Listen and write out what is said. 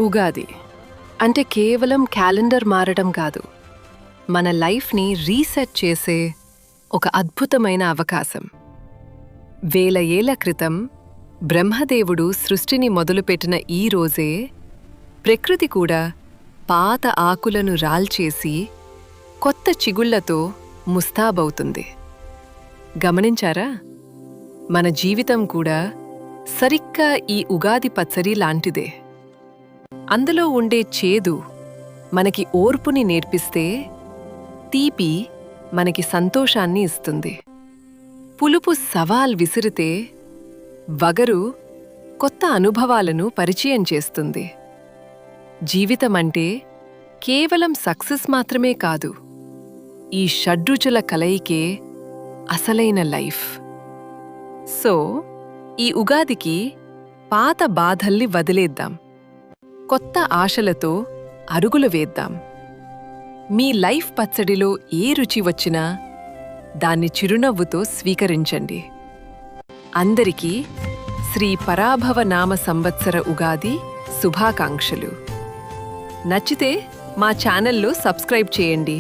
ఉగాది అంటే కేవలం క్యాలెండర్ మారడం కాదు, మన లైఫ్ని రీసెట్ చేసే ఒక అద్భుతమైన అవకాశం. వేల ఏళ్ల క్రితం బ్రహ్మదేవుడు సృష్టిని మొదలుపెట్టిన ఈ రోజే ప్రకృతి కూడా పాత ఆకులను రాల్చేసి కొత్త చిగుళ్లతో ముస్తాబవుతుంది. గమనించారా? మన జీవితం కూడా సరిగ్గా ఈ ఉగాది పచ్చడి లాంటిదే. అందులో ఉండే చేదు మనకి ఓర్పుని నేర్పిస్తే, తీపి మనకి సంతోషాన్ని ఇస్తుంది. పులుపు సవాల్ విసిరితే, వగరు కొత్త అనుభవాలను పరిచయం చేస్తుంది. జీవితమంటే కేవలం సక్సెస్ మాత్రమే కాదు, ఈ షడ్రుచుల కలయికే అసలైన లైఫ్. సో ఈ ఉగాదికి పాత బాధల్ని వదిలేద్దాం, కొత్త ఆశలతో అరుగులు వేద్దాం. మీ లైఫ్ పచ్చడిలో ఏ రుచి వచ్చినా దాన్ని చిరునవ్వుతో స్వీకరించండి. అందరికీ శ్రీ పరాభవ నామ సంవత్సర ఉగాది శుభాకాంక్షలు. నచ్చితే మా ఛానల్లో సబ్స్క్రైబ్ చేయండి.